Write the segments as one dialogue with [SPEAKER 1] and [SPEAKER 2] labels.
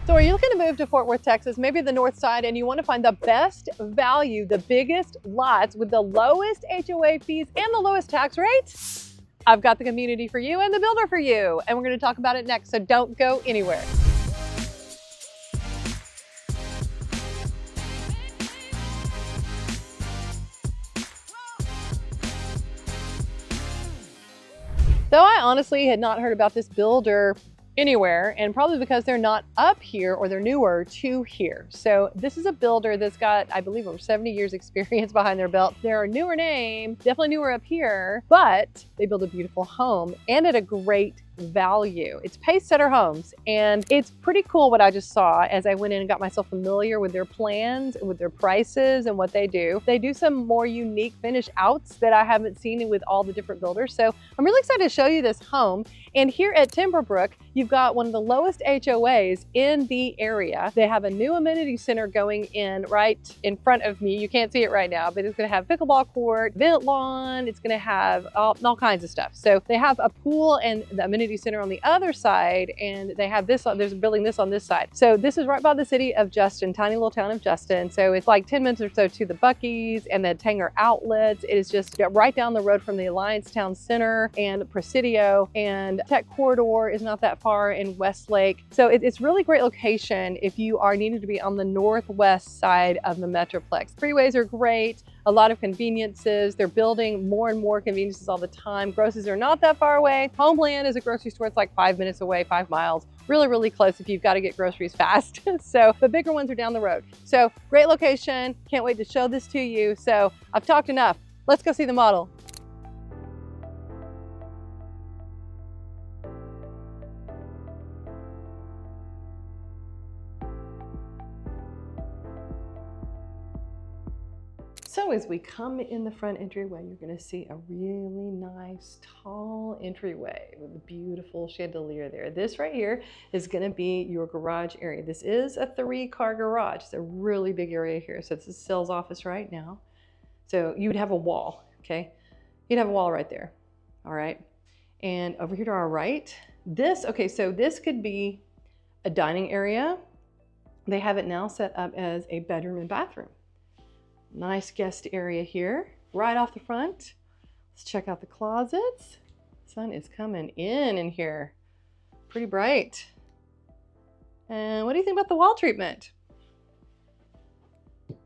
[SPEAKER 1] So are you looking to move to Fort Worth, Texas, maybe the north side, and you want to find the best value, the biggest lots with the lowest HOA fees and the lowest tax rates? I've got the community for you and the builder for you, and we're going to talk about it next, so don't go anywhere. So I honestly had not heard about this builder anywhere, and probably because they're not up here or they're newer to here. So this is a builder that's got, I believe, over 70 years experience behind their belt. They're a newer name, definitely newer up here, but they build a beautiful home and at a great value. It's Pacesetter Homes, and it's pretty cool what I just saw as I went in and got myself familiar with their plans, with their prices and what they do. They do some more unique finish outs that I haven't seen with all the different builders. So I'm really excited to show you this home. And here at Timberbrook, you've got one of the lowest HOAs in the area. They have a new amenity center going in right in front of me. You can't see it right now, but it's gonna have pickleball court, vent lawn, it's gonna have all kinds of stuff. So they have a pool and the amenity center on the other side, and they have this, there's a building this on this side. So this is right by the city of Justin, tiny little town of Justin. So it's like 10 minutes or so to the Buc-ee's and the Tanger outlets. It is just right down the road from the Alliance Town Center and Presidio, and Tech Corridor is not that far in Westlake. So it's really great location if you are needing to be on the northwest side of the Metroplex. Freeways are great, a lot of conveniences. They're building more and more conveniences all the time. Groceries are not that far away. Homeland is a grocery store. It's like 5 minutes away, 5 miles. Really, really close if you've got to get groceries fast. So the bigger ones are down the road. So great location. Can't wait to show this to you. So I've talked enough. Let's go see the model. So as we come in the front entryway, you're going to see a really nice tall entryway with a beautiful chandelier there. This right here is going to be your garage area. This is a 3-car garage. It's a really big area here. So it's a sales office right now. So you would have a wall, okay? You'd have a wall right there, all right? And over here to our right, okay, so this could be a dining area. They have it now set up as a bedroom and bathroom. Nice guest area here, right off the front. Let's check out the closets. Sun is coming in here. Pretty bright. And what do you think about the wall treatment?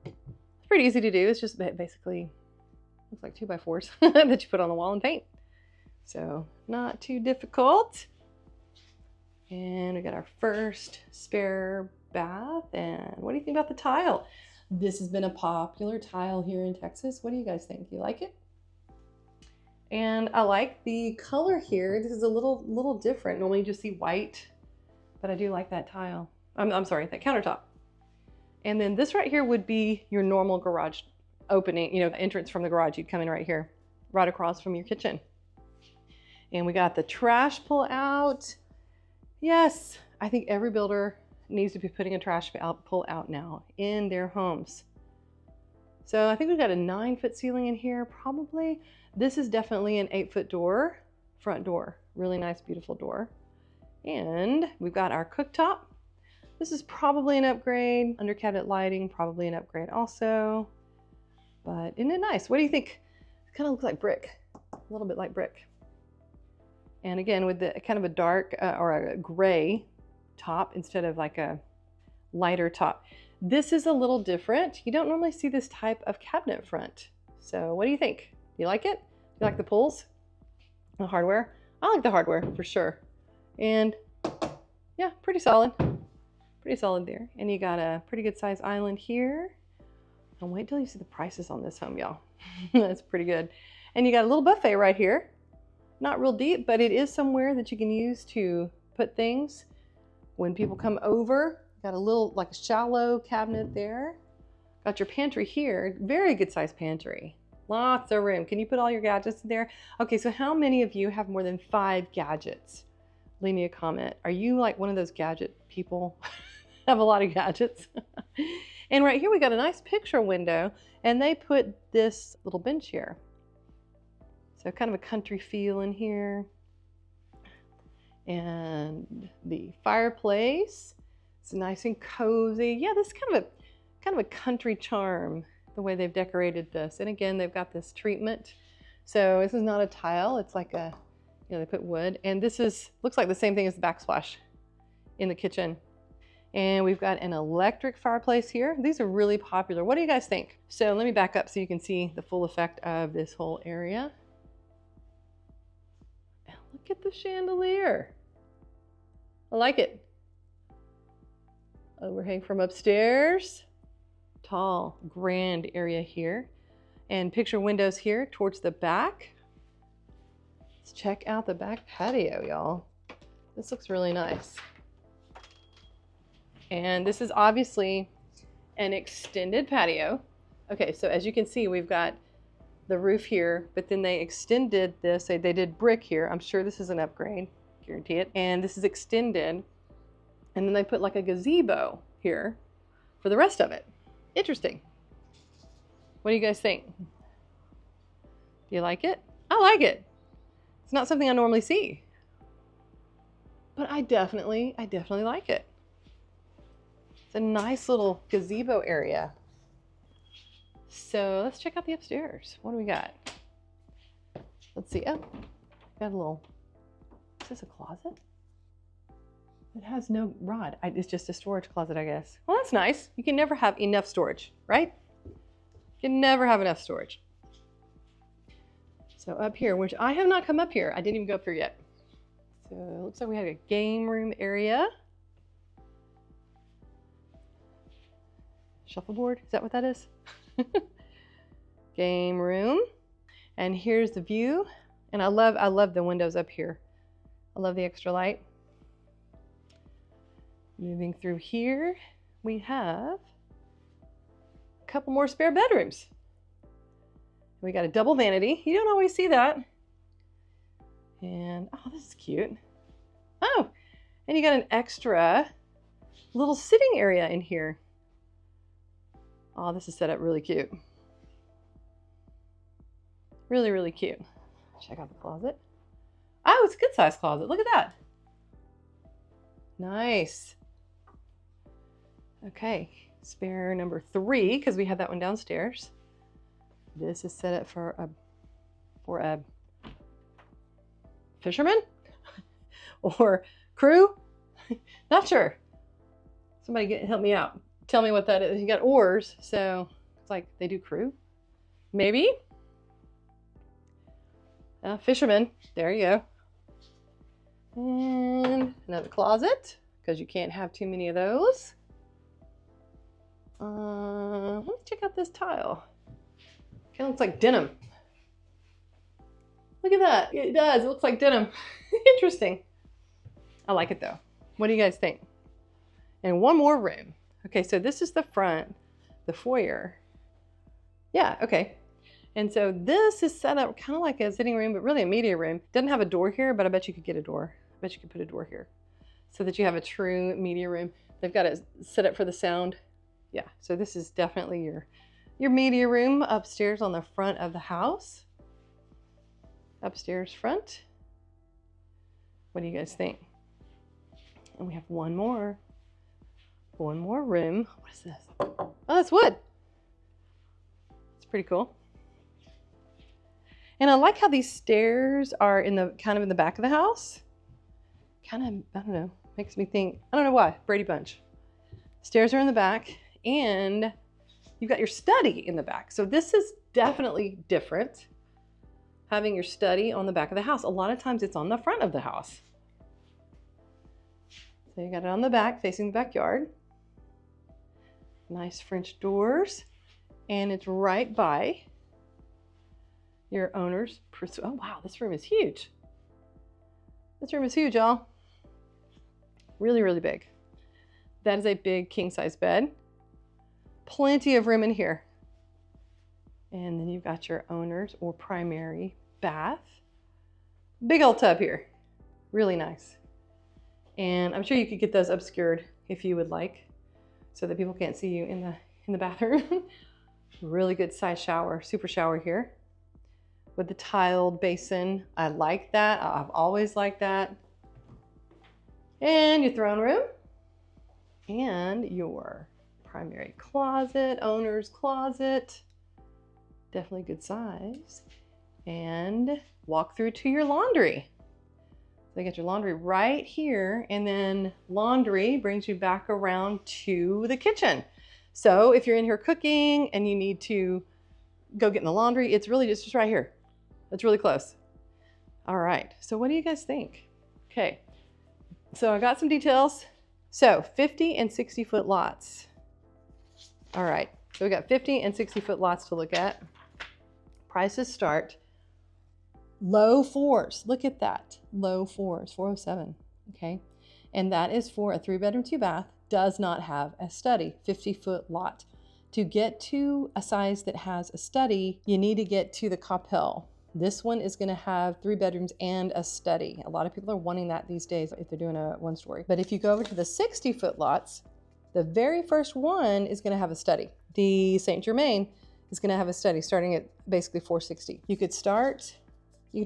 [SPEAKER 1] It's pretty easy to do. It's just basically, looks like 2x4s that you put on the wall and paint. So not too difficult. And we got our first spare bath. And what do you think about the tile? This has been a popular tile here in Texas. What do you guys think? Do you like it? And I like the color here. This is a little different. Normally you just see white, but I do like that tile. I'm sorry, that countertop. And then this right here would be your normal garage opening, you know, the entrance from the garage. You'd come in right here, right across from your kitchen. And we got the trash pull out. Yes, I think every builder needs to be putting a trash pull out now in their homes. So I think we've got a 9-foot ceiling in here, probably. This is definitely an 8-foot door, front door. Really nice, beautiful door. And we've got our cooktop. This is probably an upgrade. Under cabinet lighting, probably an upgrade also. But isn't it nice? What do you think? It kind of looks like brick, a little bit like brick. And again, with the kind of a dark or a gray top instead of like a lighter top. This is a little different. You don't normally see this type of cabinet front. So what do you think? You like it? You like the pulls? The hardware? I like the hardware for sure. And yeah, pretty solid. Pretty solid there. And you got a pretty good size island here. And wait till you see the prices on this home, y'all. That's pretty good. And you got a little buffet right here. Not real deep, but it is somewhere that you can use to put things when people come over. Got a little, like a shallow cabinet there. Got your pantry here. Very good sized pantry. Lots of room. Can you put all your gadgets in there? Okay, so how many of you have more than 5 gadgets? Leave me a comment. Are you like one of those gadget people? Have a lot of gadgets. And right here we got a nice picture window, and they put this little bench here. So kind of a country feel in here. And the fireplace. It's nice and cozy. Yeah, this is kind of a country charm, the way they've decorated this. And again, they've got this treatment. So this is not a tile, it's like a, you know, they put wood. And this looks like the same thing as the backsplash in the kitchen. And we've got an electric fireplace here. These are really popular. What do you guys think? So let me back up so you can see the full effect of this whole area. And look at the chandelier. I like it. Overhang from upstairs. Tall, grand area here. And picture windows here towards the back. Let's check out the back patio, y'all. This looks really nice. And this is obviously an extended patio. Okay, so as you can see, we've got the roof here, but then they extended this. They did brick here. I'm sure this is an upgrade, guarantee it. And this is extended. And then they put like a gazebo here for the rest of it. Interesting. What do you guys think? Do you like it? I like it. It's not something I normally see, but I definitely like it. It's a nice little gazebo area. So let's check out the upstairs. What do we got? Let's see. Oh, got a little, is this a closet? It has no rod. It's just a storage closet, I guess. Well, that's nice. You can never have enough storage, right? You can never have enough storage. So up here, which I have not come up here. I didn't even go up here yet. So it looks like we have a game room area. Shuffleboard, is that what that is? Game room. And here's the view. And I love the windows up here. I love the extra light. Moving through here, we have a couple more spare bedrooms. We got a double vanity. You don't always see that. And oh, this is cute. Oh, and you got an extra little sitting area in here. Oh, this is set up really cute. Really, really cute. Check out the closet. Oh, it's a good size closet. Look at that. Nice. Okay, spare number 3, because we had that one downstairs. This is set up for a fisherman or crew. Not sure. Somebody help me out. Tell me what that is. You got oars, so it's like they do crew. Maybe. Fisherman. There you go. And another closet, because you can't have too many of those. Let's check out this tile. Kind of looks like denim. Look at that. It does. It looks like denim. Interesting. I like it though. What do you guys think? And one more room. Okay, so this is the front, the foyer. Yeah, okay. And so this is set up kind of like a sitting room, but really a media room. Doesn't have a door here, but I bet you could get a door. I bet you could put a door here so that you have a true media room. They've got it set up for the sound. Yeah, so this is definitely your media room upstairs on the front of the house. Upstairs front. What do you guys think? And we have one more room. What is this? Oh, that's wood. It's pretty cool. And I like how these stairs are in the kind of in the back of the house. Kind of, I don't know, makes me think, I don't know why, Brady Bunch. Stairs are in the back, and you've got your study in the back. So this is definitely different, having your study on the back of the house. A lot of times it's on the front of the house. So you got it on the back facing the backyard. Nice French doors, and it's right by your owner's. Oh wow, this room is huge. This room is huge, y'all. Really, really big. That is a big king size bed. Plenty of room in here. And then you've got your owner's or primary bath. Big old tub here. Really nice. And I'm sure you could get those obscured if you would like, so that people can't see you in the bathroom. Really good size shower, super shower here with the tiled basin. I like that. I've always liked that. And your throne room. And your primary closet, owner's closet, definitely good size. And walk through to your laundry. So you get your laundry right here, and then laundry brings you back around to the kitchen. So if you're in here cooking and you need to go get in the laundry, it's really just right here. It's really close. All right, so what do you guys think? Okay, so I got some details. So 50 and 60 foot lots. All right, so we got 50 and 60 foot lots to look at. Prices start low fours. Look at that, low fours, 407, okay? And that is for a 3-bedroom, 2-bath, does not have a study, 50-foot lot. To get to a size that has a study, you need to get to the Capel. This one is gonna have 3 bedrooms and a study. A lot of people are wanting that these days if they're doing a 1-story. But if you go over to the 60-foot lots, the very first one is gonna have a study. The St. Germain is gonna have a study starting at basically 460. You could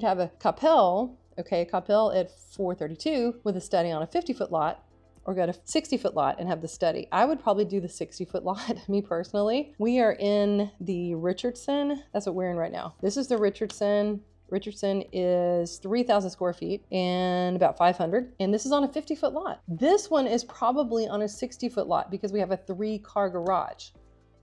[SPEAKER 1] have a Capel, okay, Capel at 432 with a study on a 50-foot lot, or go to 60-foot lot and have the study. I would probably do the 60-foot lot, me personally. We are in the Richardson. That's what we're in right now. This is the Richardson. Richardson is 3,000 square feet and about 500. And this is on a 50-foot lot. This one is probably on a 60-foot lot because we have a 3-car garage.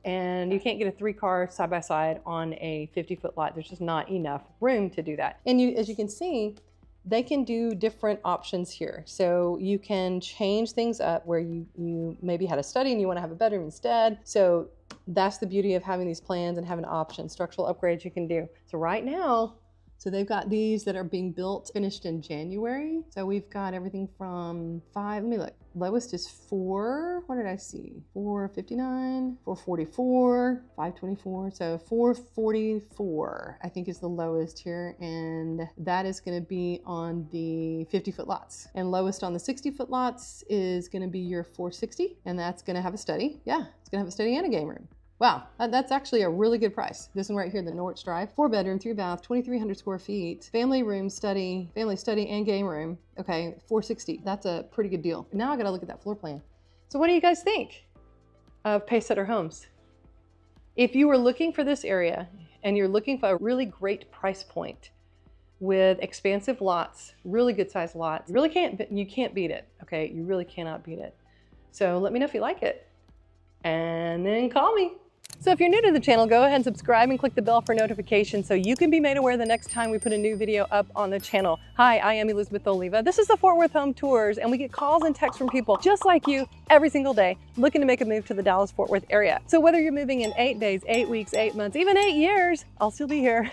[SPEAKER 1] And you can't get a 3-car side-by-side on a 50-foot lot. There's just not enough room to do that. And as you can see, they can do different options here. So you can change things up where you maybe had a study and you want to have a bedroom instead. So that's the beauty of having these plans and having options, structural upgrades you can do. So right now, so they've got these that are being built, finished in January. So we've got everything from 5, let me look. Lowest is 4, what did I see? 459, 444, 524. So 444, I think is the lowest here. And that is gonna be on the 50-foot lots. And lowest on the 60-foot lots is gonna be your 460. And that's gonna have a study. Yeah, it's gonna have a study and a game room. Wow, that's actually a really good price. This one right here, the Norwich Drive, 4-bedroom, 3-bath, 2,300 square feet, family study and game room. Okay, 460, that's a pretty good deal. Now I gotta look at that floor plan. So what do you guys think of Pacesetter Homes? If you were looking for this area and you're looking for a really great price point with expansive lots, really good sized lots, you can't beat it, okay? You really cannot beat it. So let me know if you like it and then call me. So if you're new to the channel, go ahead and subscribe and click the bell for notifications so you can be made aware the next time we put a new video up on the channel. Hi, I am Elizabeth Oliva. This is the Fort Worth Home Tours, and we get calls and texts from people just like you every single day looking to make a move to the Dallas-Fort Worth area. So whether you're moving in 8 days, 8 weeks, 8 months, even 8 years, I'll still be here.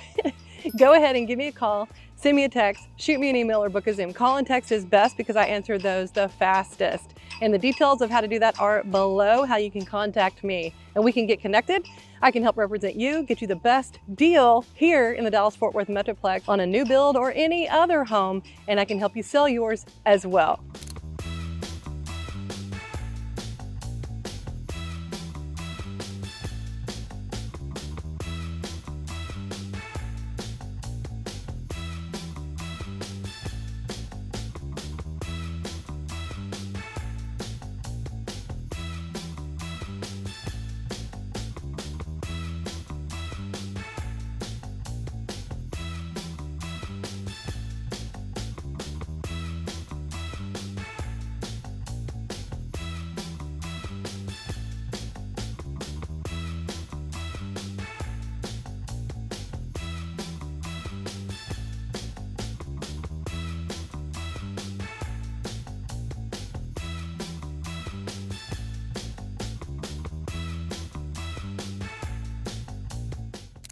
[SPEAKER 1] Go ahead and give me a call, send me a text, shoot me an email, or book a Zoom. Call and text is best because I answer those the fastest. And the details of how to do that are below, how you can contact me. And we can get connected. I can help represent you, get you the best deal here in the Dallas-Fort Worth Metroplex on a new build or any other home, and I can help you sell yours as well.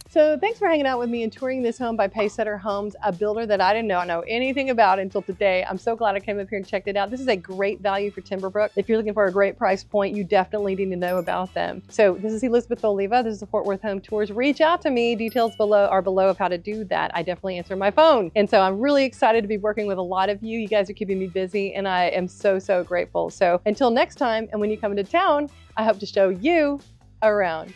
[SPEAKER 1] So thanks for hanging out with me and touring this home by Pacesetter Homes, a builder that I didn't know anything about until today. I'm so glad I came up here and checked it out. This is a great value for Timberbrook. If you're looking for a great price point, you definitely need to know about them. So this is Elizabeth Oliva. This is the Fort Worth Home Tours. Reach out to me. Details are below of how to do that. I definitely answer my phone. And so I'm really excited to be working with a lot of you. You guys are keeping me busy and I am so, so grateful. So until next time, and when you come into town, I hope to show you around.